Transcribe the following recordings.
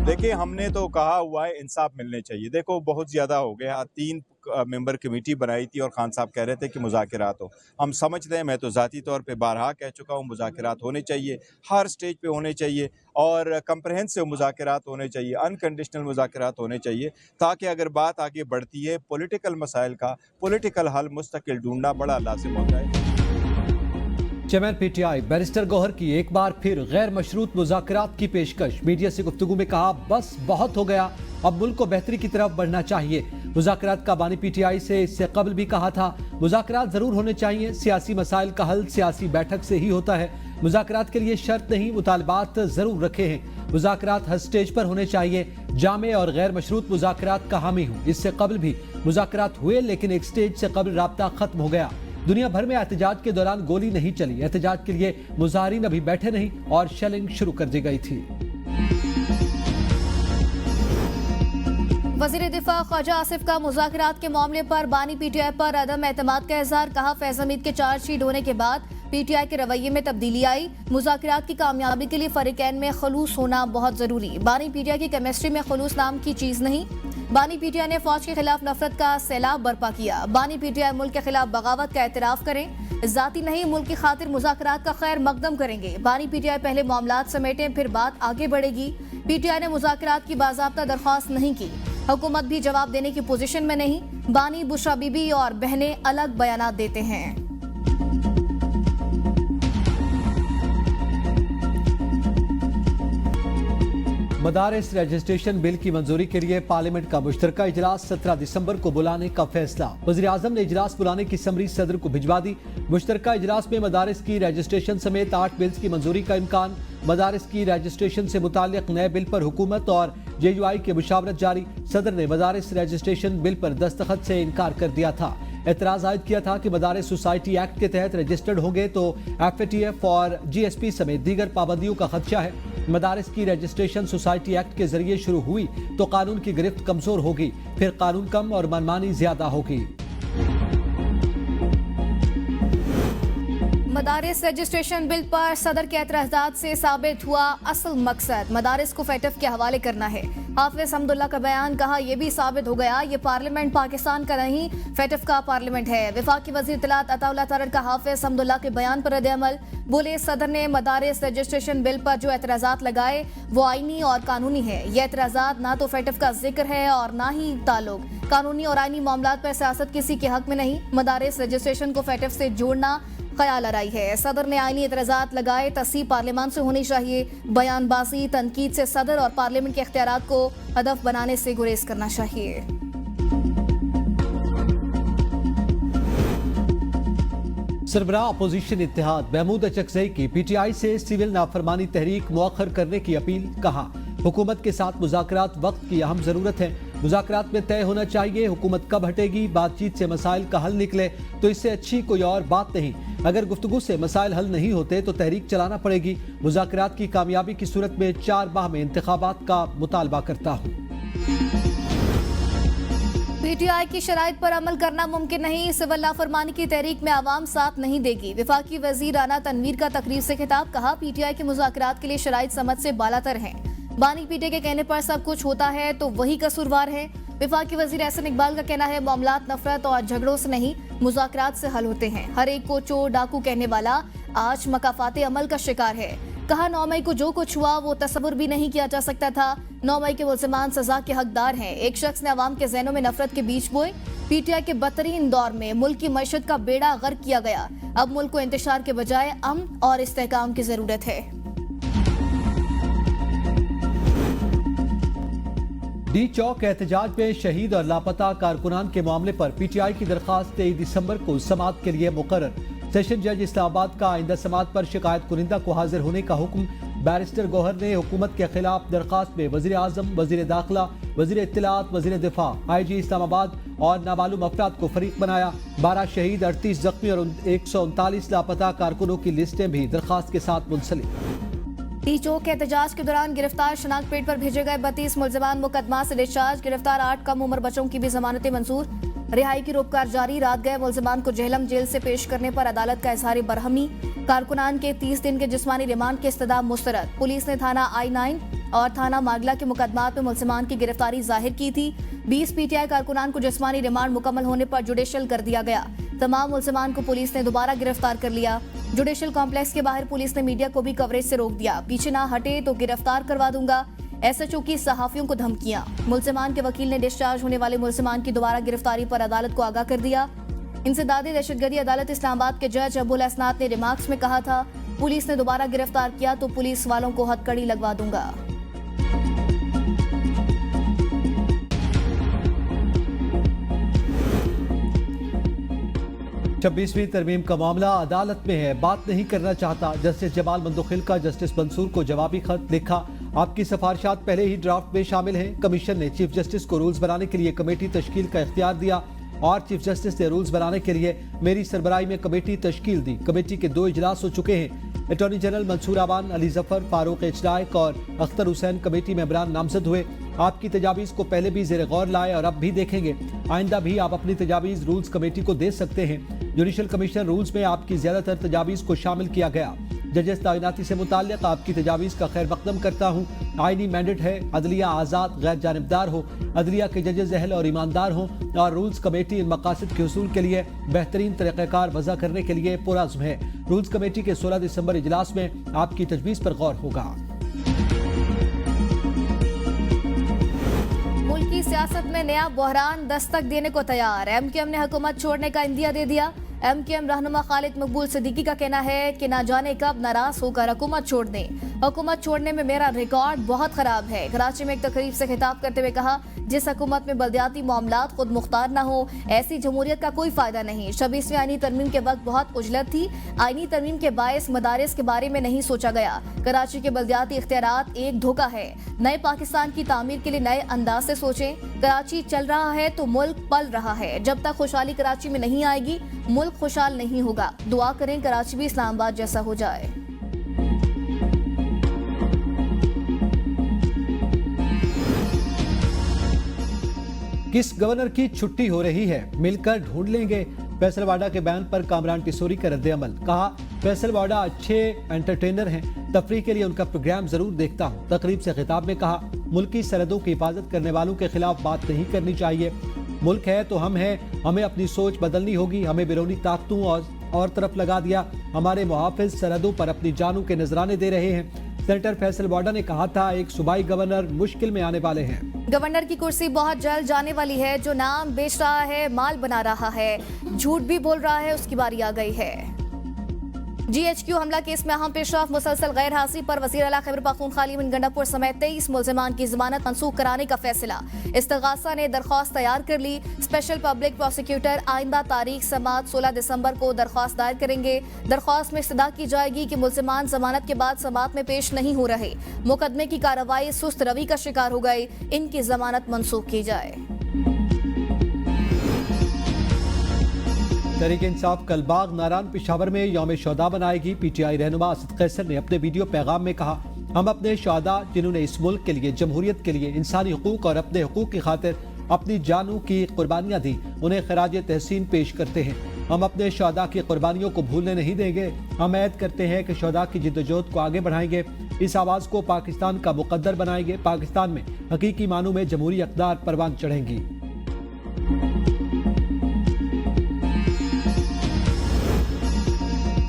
देखिए, हमने तो कहा हुआ है इंसाफ मिलने चाहिए। देखो, बहुत ज़्यादा हो गया। 3 मेंबर कमेटी बनाई थी और खान साहब कह रहे थे कि मुज़ाकरात हो। हम समझते हैं, मैं तो ज़ाती तौर पे बारहा कह चुका हूँ, मुज़ाकरात होने चाहिए, हर स्टेज पे होने चाहिए और कम्प्रिहेंसिव मुज़ाकरात होने चाहिए, अनकंडीशनल मुज़ाकरात होने चाहिए, ताकि अगर बात आगे बढ़ती है, पॉलिटिकल मसाइल का पॉलिटिकल हल मुस्तकिल ढूँढना बड़ा लाज़िम होता है। चेयरमैन पीटीआई बैरिस्टर गौहर की एक बार फिर गैर मशरूत मुज़ाकरात की पेशकश। मीडिया से गुफ्तगू में कहा, बस बहुत हो गया, अब मुल्क को बेहतरी की तरफ बढ़ना चाहिए। मुज़ाकरात का बानी पीटीआई से इससे कबल भी कहा था, मुज़ाकरात जरूर होने चाहिए, सियासी मसाइल का हल सियासी बैठक से ही होता है। मुज़ाकरात के लिए शर्त नहीं, मुतालबात जरूर रखे हैं। मुज़ाकरात हर स्टेज पर होने चाहिए। जामे और गैर मशरूत मुज़ाकरात का हामी हूँ। इससे कबल भी मुज़ाकरात हुए, लेकिन एक स्टेज से कबल राब्ता खत्म हो गया। दुनिया भर में एहतजाज के दौरान गोली नहीं चली। एहतजाज के लिए मुजाहिरीन अभी बैठे नहीं और शेलिंग शुरू कर दी गई थी। वज़ीर दिफा ख्वाजा आसिफ का मुज़ाकरात के मामले पर बानी पीटीआई पर अदम एतमाद का इज़हार। कहा, फैज़ हमीद के चार्जशीट होने के बाद पीटीआई के रवैये में तब्दीली आई। मुज़ाकरात की कामयाबी के लिए फरीकैन में खलूस होना बहुत जरूरी। बानी पीटीआई की केमिस्ट्री में खलूस नाम की चीज नहीं। बानी पीटीआई ने फौज के खिलाफ नफरत का सैलाब बर्पा किया। बानी पीटीआई मुल्क के खिलाफ बगावत का एतराफ करें, जाती नहीं मुल्क की खातिर मुज़ाकरात का खैर मकदम करेंगे। बानी पीटीआई पहले मामलात समेटें, फिर बात आगे बढ़ेगी। पीटीआई ने मुज़ाकरात की बाज़ाब्ता दरख्वास्त नहीं की। हुकूमत भी जवाब देने की पोजीशन में नहीं। बानी, बुशरा बीबी और बहनें अलग बयानात देते हैं। मदारिस रजिस्ट्रेशन बिल की मंजूरी के लिए पार्लियामेंट का मुश्तरका इजलास 17 दिसंबर को बुलाने का फैसला। वज़ीर आज़म ने इजलास बुलाने की समरी सदर को भिजवा दी। मुश्तरका इजलास में मदारिस की रजिस्ट्रेशन समेत 8 बिल्स की मंजूरी का इम्कान। मदारिस की रजिस्ट्रेशन से मुताल्लिक नए बिल पर हुकूमत और JUI की मुशावरत जारी। सदर ने मदारिस रजिस्ट्रेशन बिल पर दस्तखत से इनकार कर दिया था। एतराज आयद किया था कि मदारिस सोसाइटी एक्ट के तहत रजिस्टर्ड होंगे तो FATF और GSP समेत दीगर पाबंदियों का खदशा है। मदारिस की रजिस्ट्रेशन सोसाइटी एक्ट के जरिए शुरू हुई तो कानून की गिरफ्त कमजोर होगी, फिर कानून कम और मनमानी ज्यादा होगी। मदारिस रजिस्ट्रेशन बिल पर सदर के एतराज़ात से साबित हुआ असल मकसद मदारिस को FATF के हवाले करना है। हाफिज हमदुल्ला का बयान। कहा, यह भी साबित हो गया ये पार्लियामेंट पाकिस्तान का नहीं, FATF का पार्लियामेंट है। वफाकी वज़ीर इत्तलात अताउल्लाह तारड़ का हाफिज हमदुल्ला के बयान पर रद्द-ए-अमल। बोले, सदर ने मदारिस रजिस्ट्रेशन बिल पर जो एतराज़ात लगाए वो आईनी और कानूनी है। ये एतराज़ात ना तो FATF का जिक्र है और ना ही ताल्लुक कानूनी और आईनी मामलात पर सियासत किसी के हक में नहीं। मदारिस रजिस्ट्रेशन को FATF से जोड़ना ख्याल आराई है। सदर ने आईनी एतराज़ात लगाए, तस्दीक पार्लियामान से होनी चाहिए। बयानबाजी तनकीद से सदर और पार्लियामेंट के इख्तियारात को हदफ बनाने से गुरेज करना चाहिए। सरबराह अपोजिशन इत्तेहाद महमूद अचकज़ई की PTI से सिविल नाफरमानी तहरीक मुअख्खर करने की अपील। कहा, हुकूमत के साथ मुज़ाकरात वक्त की अहम जरूरत है। मुज़ाकरात में तय होना चाहिए हुकूमत कब हटेगी। बातचीत से मसाइल का हल निकले तो इससे अच्छी कोई और बात नहीं। अगर गुफ्तगू से मसाइल हल नहीं होते तो तहरीक चलाना पड़ेगी। मुज़ाकरात की कामयाबी की सूरत में 4 माह में इंतखाबात का मुतालबा करता हूँ। PTI की शराइत पर अमल करना मुमकिन नहीं। सिविल नाफरमानी की तहरीक में आवाम साथ नहीं देगी। वफाकी वजीर राना तनवीर का तकरीर से खिताब। कहा, PTI के मुज़ाकरात के लिए शराइत समझ से बालातर हैं। बानी पीटे के कहने पर सब कुछ होता है तो वही कसूरवार है। वफाकी वजीर एहसन इकबाल का कहना है, मामलात नफरत और झगड़ों से नहीं मुज़ाकरात से हल होते हैं। हर एक को चोर डाकू कहने वाला आज मकाफाते अमल का शिकार है। कहा, 9 मई को जो कुछ हुआ वो तस्वुर भी नहीं किया जा सकता था। 9 मई के मुल्ज़िमान सजा के हकदार हैं। एक शख्स ने अवाम के ज़हनों में नफरत के बीज बोए। PTI के बदतरीन दौर में मुल्क की मईशत का बेड़ा गर्क किया गया। अब मुल्क को इंतशार के बजाय अमन और इस्तेहकाम की जरूरत है। डी चौक एहतजाज में शहीद और लापता कारकुनान के मामले पर PTI की दरखास्त 23 दिसंबर को समाअत के लिए मुकर्रर। सेशन जज इस्लामाबाद का आइंदा समाअत पर शिकायत कुनिंदा को हाजिर होने का हुक्म। बैरिस्टर गौहर ने हुकूमत के खिलाफ दरखास्त में वज़ीर आज़म, वज़ीर दाखिला, वज़ीर इत्तलात, वज़ीर दिफा, IG इस्लामाबाद और नामालूम अफराद को फरीक बनाया। 12 शहीद, 38 जख्मी और 139 लापता कारकुनों की लिस्टें भी दरखास्त के साथ मुंसलिक। डी चौक के एहतजाज के दौरान गिरफ्तार शनाख्त पेट पर भेजे गए 32 मुल्ज़िमान मुकदमा से डिस्चार्ज। गिरफ्तार 8 कम उम्र बच्चों की भी जमानतें मंजूर। रिहाई की रोककार जारी। रात गए मुल्ज़िमान को जेहलम जेल से पेश करने पर अदालत का इजहार बरहमी। कारकुनान के 30 दिन के जिस्मानी रिमांड की इस्तदा मुस्तरद। पुलिस ने थाना I-9 और थाना मागला के मुकदमात में मुलजिमान की गिरफ्तारी जाहिर की थी। 20 पीटीआई कारकुनान को जिस्मानी रिमांड मुकम्मल होने पर जुडिशियल कर दिया गया। तमाम मुलजिमान को पुलिस ने दोबारा गिरफ्तार कर लिया। जुडिशियल कॉम्प्लेक्स के बाहर पुलिस ने मीडिया को भी कवरेज से रोक दिया। पीछे ना हटे तो गिरफ्तार करवा दूंगा, एसएचओ की सहाफियों को धमकियां। मुलजिमान के वकील ने डिस्चार्ज होने वाले मुलजिमान की दोबारा गिरफ्तारी पर अदालत को आगाह कर दिया। इंसदादी दहशतगर्दी अदालत इस्लामाबाद के जज अबुल असनाद ने रिमार्क्स में कहा था, पुलिस ने दोबारा गिरफ्तार किया तो पुलिस वालों को हथकड़ी लगवा दूंगा। छब्बीसवीं तरमीम का मामला अदालत में है, बात नहीं करना चाहता। जस्टिस जमाल मंदोखिल का जस्टिस मंसूर को जवाबी खत लिखा। आपकी सिफारिशात पहले ही ड्राफ्ट में शामिल हैं। कमीशन ने चीफ जस्टिस को रूल्स बनाने के लिए कमेटी तश्कील का इख्तियार दिया और चीफ जस्टिस ने रूल्स बनाने के लिए मेरी सरबराही में कमेटी तश्कील दी। कमेटी के 2 इजलास हो चुके हैं। अटॉर्नी जनरल मंसूर आवान, अली जफर, फारूक एचनायक और अख्तर हुसैन कमेटी मेंबरान नामजद हुए। आपकी तजावीज़ को पहले भी ज़ेर गौर लाए और अब भी देखेंगे। आइंदा भी आप अपनी तजावीज़ रूल्स कमेटी को दे सकते हैं। जुडिशल कमीशन रूल्स में आपकी ज़्यादातर तजावीज़ को शामिल किया गया। जजेस तैनाती से मुताल्लिक़ आपकी तजावीज़ का खैर मकदम करता हूँ। आईनी मैंडेट है अदलिया आज़ाद गैर जानिबदार हो, अदलिया के जजेस अहल और ईमानदार हों और रूल्स कमेटी इन मकासद के हुसूल के लिए बेहतरीन तरीक़ाकार वज़ा करने के लिए पुरअज़्म है। रूल्स कमेटी के 16 दिसंबर इजलास में आपकी तजवीज़ पर गौर होगा। मुल्की सियासत में नया बहरान दस्तक देने को तैयार। एमक्यूएम ने हुकूमत छोड़ने का इंदिया दे दिया। एमक्यूएम रहनुमा खालिद मकबूल सिद्दीकी का कहना है कि ना जाने कब नाराज होकर हुकूमत छोड़ दें। हुकूमत छोड़ने में मेरा रिकॉर्ड बहुत खराब है। कराची में एक तकरीब से खिताब करते हुए कहा, जिस हुकूमत में बल्दियाती मामलात खुद मुख्तार न हो, ऐसी जमहूरियत का कोई फायदा नहीं। 26वीं आईनी तरमीम के वक्त बहुत उजलत थी। आईनी तरमीम के बायस मदारिस के बारे में नहीं सोचा गया। कराची के बल्दियाती इख्तियारात एक धोखा है। नए पाकिस्तान की तामीर के लिए नए अंदाज से सोचें। कराची चल रहा है तो मुल्क पल रहा है। जब तक खुशहाली कराची में नहीं आएगी, मुल्क खुशहाल नहीं होगा। दुआ करें कराची भी इस्लामाबाद जैसा हो जाए। किस गवर्नर की छुट्टी हो रही है, मिलकर ढूंढ लेंगे। फैसल वाडा के बयान पर कामरान टिसोरी का रद्द-ए-अमल। कहा, फैसल वाडा अच्छे एंटरटेनर हैं, तफरीह के लिए उनका प्रोग्राम जरूर देखता हूँ। तकरीब से खिताब में कहा, मुल्की सरहदों की हिफाजत करने वालों के खिलाफ बात नहीं करनी चाहिए। मुल्क है तो हम हैं, हमें अपनी सोच बदलनी होगी। हमें बैरूनी ताकतों और तरफ लगा दिया। हमारे मुहाफिज सरहदों पर अपनी जानों के नजराने दे रहे हैं। सेनेटर फैसल वाडा ने कहा था, एक सूबाई गवर्नर मुश्किल में आने वाले हैं। गवर्नर की कुर्सी बहुत जल्द जाने वाली है। जो नाम बेच रहा है, माल बना रहा है, झूठ भी बोल रहा है, उसकी बारी आ गई है। GHQ हमला केस में अहम पेशरफ मुसलसल गैर हाजिरी पर वज़ीर आला खैबर पख्तूनख्वा अली गंडापुर समेत 23 मुलजिमान की जमानत मंसूख कराने का फैसला। इस्तगासा ने दरख्वास्त तैयार कर ली। स्पेशल पब्लिक प्रोसिक्यूटर आइंदा तारीख समात 16 दिसंबर को दरख्वास्त दायर करेंगे। दरख्वास्त में इस्तदा की जाएगी कि मुलजिमान जमानत के बाद समात में पेश नहीं हो रहे, मुकदमे की कार्रवाई सुस्त रवि का शिकार हो गए, इनकी जमानत मंसूख की जाए। तहरीक इंसाफ कलबाग नारान पेशावर में यौम शोदा बनाएगी। PTI रहनुमा असद कैसर ने अपने वीडियो पैगाम में कहा, हम अपने शोदा जिन्होंने इस मुल्क के लिए, जमहूरियत के लिए, इंसानी हुकूक और अपने हुकूक की खातिर अपनी जानों की कुर्बानियाँ दी, उन्हें खराज तहसीन पेश करते हैं। हम अपने शोदा की कुर्बानियों को भूलने नहीं देंगे। हम ऐद करते हैं कि शोदा की जिद्दोजहद को आगे बढ़ाएंगे। इस आवाज़ को पाकिस्तान का मुकद्दर बनाएंगे। पाकिस्तान में हकीकी मानों में जमहूरी अक़दार परवान चढ़ेंगी।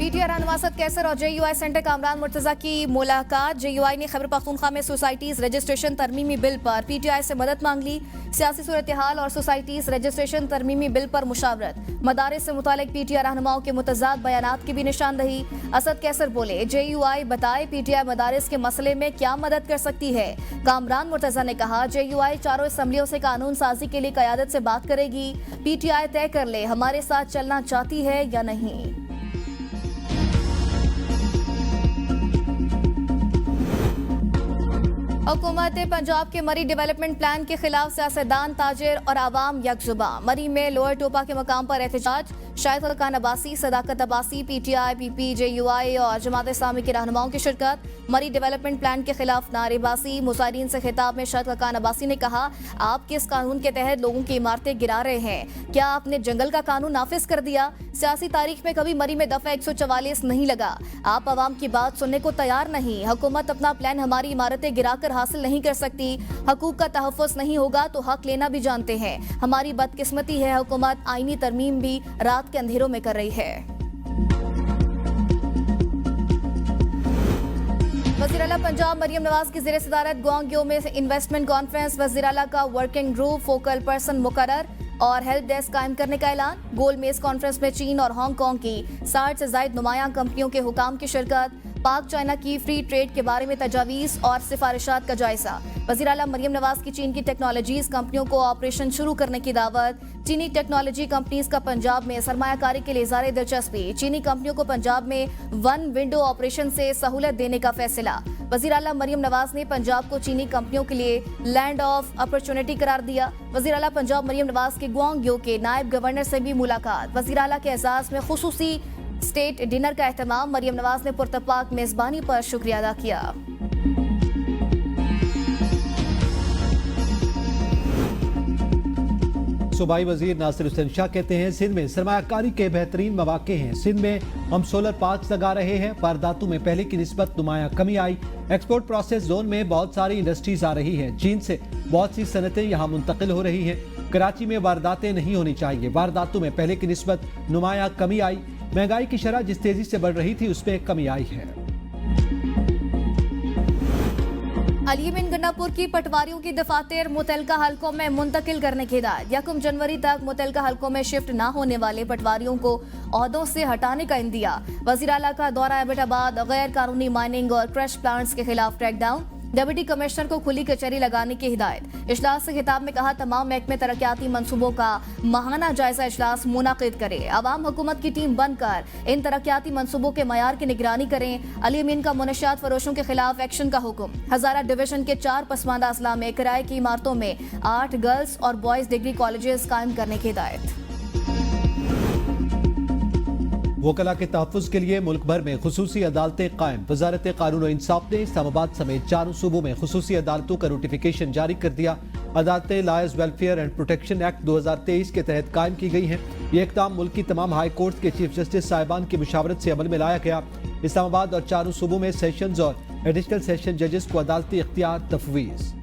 PTI रहनुमा असद कैसर और JUI सेंटर कामरान मुर्तजा की मुलाकात। JUI ने खैबर पख्तूनख्वा में सोसाइटीज रजिस्ट्रेशन तरमीमी बिल पर PTI से मदद मांग ली। सियासी सूरत हाल और सोसाइटीज रजिस्ट्रेशन तरमीमी बिल पर मुशावरत। मदारिस से मुतालिक PTI रहनुमाओं के मुतज़ाद बयानात की भी निशानदही। असद कैसर बोले, JUI बताए PTI मदारिस के मसले में क्या मदद कर सकती है। कामरान मुर्तजा ने कहा, JUI चारों असम्बलियों से कानून साजी के लिए क़यादत से बात करेगी। PTI तय कर ले हमारे साथ चलना चाहती है या नहीं। हुकूमत पंजाब के मरी डेवलपमेंट प्लान के खिलाफ सियासतदान, ताजिर और आवाम यकजुबां। मरी में लोअर टोपा के मकाम पर एहतजाज। शाहिद खान अब्बासी, सदाकत अब्बासी, पीटीआई, पीपीजेयूआई और जमात इस्लामी के रहनुमाओं की शिरकत। मरी डेवलपमेंट प्लान के खिलाफ नारेबाजी। मुजाहिरीन से खिताब में शाहिद खान अब्बासी ने कहा, आप किस कानून के तहत लोगों की इमारतें गिरा रहे हैं? क्या आपने जंगल का कानून नाफिज कर दिया? सियासी तारीख में कभी मरी में दफा 144 नहीं लगा। आप आवाम की बात सुनने को तैयार नहीं। हुकूमत अपना प्लान हमारी इमारतें गिराकर हासिल नहीं कर सकती। हकूक का तहफ़्फ़ुज़ नहीं होगा तो हक लेना भी जानते हैं। हमारी बदकिस्मती है, हुकूमत आईनी तरमीम भी रात के अंधेरों में कर रही है। वज़ीर आला पंजाब मरियम नवाज की ज़ेर सदारत ग्वांग्यो में इन्वेस्टमेंट कॉन्फ्रेंस। वज़ीर आला का वर्किंग ग्रुप, फोकल पर्सन मुकर्रर और हेल्प डेस्क कायम करने का ऐलान। गोल मेज कॉन्फ्रेंस में चीन और हांगकांग की 60 से ज़ायद नुमायां कंपनियों के हुकाम की शिरकत। पाक चाइना की फ्री ट्रेड के बारे में तजावीज़ और सिफारिशात का जायजा। वज़ीर आला मरियम नवाज की चीन की टेक्नोलॉजीज कंपनियों को ऑपरेशन शुरू करने की दावत। चीनी टेक्नोलॉजी कंपनीज का पंजाब में सरमायाकारी के लिए इज़हार दिलचस्पी। चीनी कंपनियों को पंजाब में वन विंडो ऑपरेशन से सहूलत देने का फैसला। वज़ीर आला मरियम नवाज ने पंजाब को चीनी कंपनियों के लिए लैंड ऑफ अपॉर्चुनिटी करार दिया। वज़ीर आला पंजाब मरियम नवाज के ग्वांग्यो के नायब गवर्नर से भी मुलाकात। वज़ीर आला के एजाज में खुसूसी स्टेट डिनर का एहतमाम। मरियम नवाज ने पुरतपाक मेजबानी पर शुक्रिया अदा किया। सूबाई वजीर नासिर हुसैन शाह कहते हैं, सिंध में सरमायाकारी के बेहतरीन मौके हैं। सिंध में हम सोलर पार्क लगा रहे हैं। वारदातों में पहले की निस्बत नुमाया कमी आई। एक्सपोर्ट प्रोसेस जोन में बहुत सारी इंडस्ट्रीज आ रही हैं। चीन से बहुत सी सनतें यहाँ मुंतकिल हो रही हैं। कराची में वारदातें नहीं होनी चाहिए। वारदातों में पहले की निस्बत नुमाया कमी आई। महंगाई की शरह जिस तेजी से बढ़ रही थी उसमें कमी आई है। अलीमिन गन्नापुर की पटवारियों की दफातर मुतलका हलकों में मुंतकिल करने की हिदायत। 1 जनवरी तक मुतलका हलकों में शिफ्ट न होने वाले पटवारियों को ओहदों से हटाने का इंदिया। वज़ीर आला का दौरा एबटाबाद। गैर कानूनी माइनिंग और क्रश प्लांट्स के खिलाफ क्रैकडाउन। डिप्टी कमिश्नर को खुली कचहरी लगाने की हिदायत। इजलास से खिताब में कहा, तमाम महकमे तरक्याती मंसूबों का माहाना जायजा इजलास मुनाकिद करे। अवाम हुकूमत की टीम बनकर इन तरक्याती मंसूबों के मयार की निगरानी करें। अली अमीन का मुनशियात फरोशों के खिलाफ एक्शन का हुक्म। हजारा डिवीजन के 4 पसमानदा अजला में किराए की इमारतों में 8 गर्ल्स और बॉयज डिग्री कॉलेजेस कायम करने की हिदायत। वकला के तहफ़्फ़ुज़ के लिए मुल्क भर में खुसूसी अदालतें कायम। वजारत कानून और इंसाफ ने इस्लामाबाद समेत 4 सूबों में खुसूसी अदालतों का नोटिफिकेशन जारी कर दिया। अदालतें lawyers welfare and protection act 2023 के तहत कायम की गई हैं। ये इक़दाम मुल्क की तमाम हाई कोर्ट के चीफ जस्टिस साहिबान की मुशावरत से अमल में लाया गया। इस्लामाबाद और 4 सूबों में सेशंस और एडिशनल सेशन जजेस को अदालती इख्तियार तफवीज़।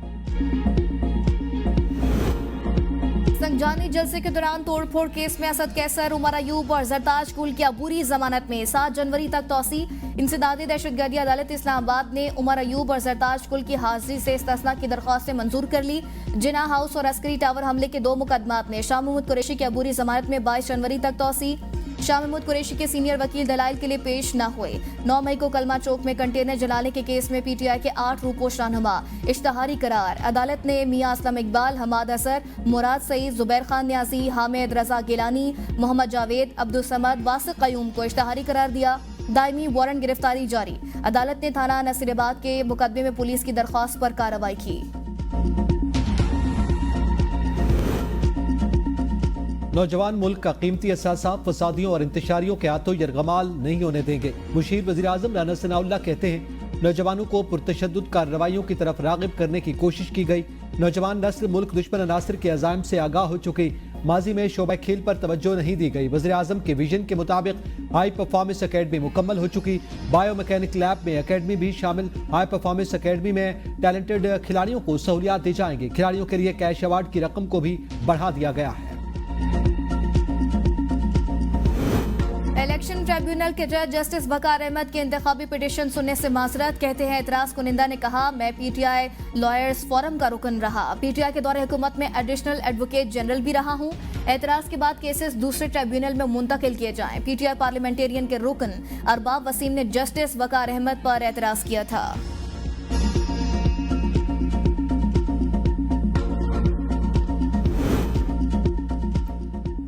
संजानी जलसे के दौरान तोड़फोड़ केस में असद कैसर, उमर अयूब और जरताज कुल की अबूरी जमानत में 7 जनवरी तक तौसी। इंसदादी दहशतगर्दी अदालत इस्लामाबाद ने उमर अयूब और जरताज कुल की हाजिरी से इस्तिस्ना की दरख्वास्तें मंजूर कर ली। जिना हाउस और अस्करी टावर हमले के 2 मुकदमात में शाह महमूद कुरैशी की अबूरी जमानत में 22 जनवरी तक तौसी। शाह महमूद कुरैशी के सीनियर वकील दलाइल के लिए पेश न हुए। 9 मई को कलमा चौक में कंटेनर जलाने के केस में पीटीआई के 8 रूपोश रहनुमा इश्तहारी करार। अदालत ने मियां असलम इकबाल, हमाद असर, मुराद सईद, जुबैर खान न्याजी, हामिद रजा गिलानी, मोहम्मद जावेद, अब्दुल समद, वासिक कयूम को इश्तहारी करार दिया। दायमी वारंट गिरफ्तारी जारी। अदालत ने थाना नसीराबाद के मुकदमे में पुलिस की दरख्वास्त पर कार्रवाई की। नौजवान मुल्क का कीमती असासा फसादियों और इंतशारियों के हाथों यरगमाल नहीं होने देंगे। मुशीर वज़ीर आज़म राना सनाउल्लाह कहते हैं, नौजवानों को पुरतशद्दुद कार्रवाइयों की तरफ राग़िब करने की कोशिश की गई। नौजवान नस्ल मुल्क दुश्मन अनासर के अज़ाइम से आगाह हो चुकी। माजी में शोबा खेल पर तवज्जो नहीं दी गई। वज़ीर आज़म के विजन के मुताबिक हाई परफॉर्मेंस अकेडमी मुकम्मल हो चुकी। बायो मैकेनिक लैब में अकेडमी भी शामिल। हाई परफॉर्मेंस अकेडमी में टैलेंटेड खिलाड़ियों को सहूलियात दी जाएंगी। खिलाड़ियों के लिए कैश अवार्ड की रकम को भी बढ़ा दिया गया है। इलेक्शन ट्रिब्यूनल के जज जस्टिस वकार अहमद के इंतखाबी पिटीशन सुनने से माजरत। कहते हैं, एतराज कुनिंदा ने कहा, मैं पीटीआई लॉयर्स फोरम का रुकन रहा। पीटीआई के दौरे हुकूमत में एडिशनल एडवोकेट जनरल भी रहा हूं। एतराज के बाद केसेस दूसरे ट्रिब्यूनल में मुंतकिल किए जाएं। पीटीआई पार्लियामेंटेरियन के रुकन अरबाब वसीम ने जस्टिस वकार अहमद पर एतराज किया था।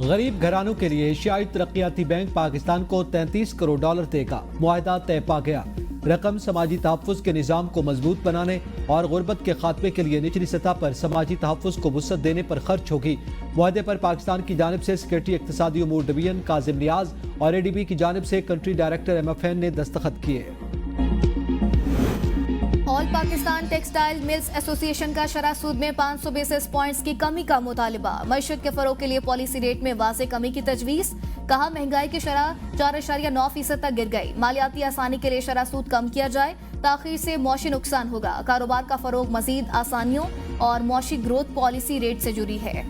गरीब घरानों के लिए एशियाई तरक्याती बैंक पाकिस्तान को $33 करोड़ देगा। मुआहदा तय पा गया। रकम समाजी तहफ़्फ़ुज़ के निज़ाम को मजबूत बनाने और गुर्बत के खात्मे के लिए निचली सतह पर समाजी तहफ़्फ़ुज़ को वुसअत देने पर खर्च होगी। मुआहदे पर पाकिस्तान की जानिब से सेक्रेटरी इक़्तिसादी उमूर डिवीजन काजिम नियाज और ADB की जानिब से कंट्री डायरेक्टर MFN ने दस्तखत किए। All Pakistan textile mills association का शरह सूद में 500 बेसिस पॉइंट्स की कमी का मुतालिबा। मईशत के फरोग के लिए पॉलिसी रेट में वाज़े कमी की तजवीज़। कहा महंगाई की शरह 4.9% तक गिर गई। मालियाती आसानी के लिए शरह सूद कम किया जाए, ताखीर से मौशी नुकसान होगा। कारोबार का फरोग मजीद आसानियों और मौशी ग्रोथ पॉलिसी रेट से जुड़ी है।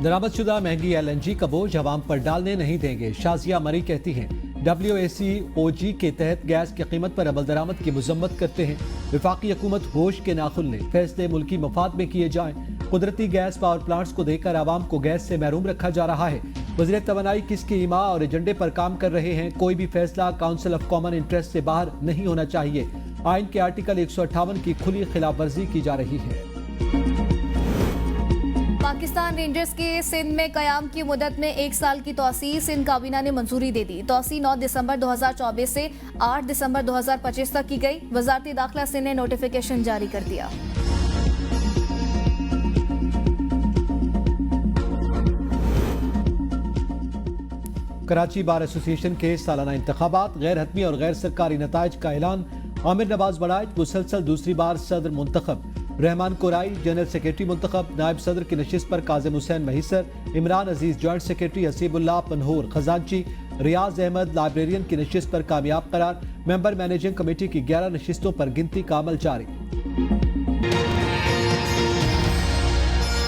दरामदशुदा महंगी LNG का बोझ अवाम पर डालने नहीं देंगे। शाजिया मरी कहती हैं WACOG के तहत गैस की कीमत पर अमल दरामद की मजम्मत करते हैं। वफाकी हुकूमत होश के नाखुन ले, फैसले मुल्की मफाद में किए जाएं। कुदरती गैस पावर प्लांट्स को देकर आवाम को गैस से महरूम रखा जा रहा है। वज़ीर तवानाई किसके ईमा और एजेंडे पर काम कर रहे हैं। कोई भी फैसला काउंसिल ऑफ कॉमन इंटरेस्ट से बाहर नहीं होना चाहिए। आइन के आर्टिकल 158 की खुली खिलाफ वर्जी की जा रही है। पाकिस्तान रेंजर्स के सिंध में कयाम की मुदत में 1 साल की तौसीह सिंध काबीना ने मंजूरी दे दी। तौसीह 9 दिसंबर 2024 से 8 दिसंबर 2025 तक की गई। वजारती दाखिला सिंध ने नोटिफिकेशन जारी कर दिया। कराची बार एसोसिएशन के सालाना इंतखाबात, गैर हतमी और गैर सरकारी नताइज का ऐलान। आमिर नवाज बड़ाइच मुसलसल दूसरी बार सदर मुंतखब। रहमान कोराई जनरल सेक्रेटरी मुंतखब। नायब सदर की नशिस्त पर काजिम हुसैन महिसर। इमरान अजीज जॉइंट सेक्रेटरी। हसीबुल्लाह पनहूर खजानची। रियाज अहमद लाइब्रेरियन की नशिस्त पर कामयाब करार। मेंबर मैनेजिंग कमेटी की 11 नशिस्तों पर गिनती का अमल जारी।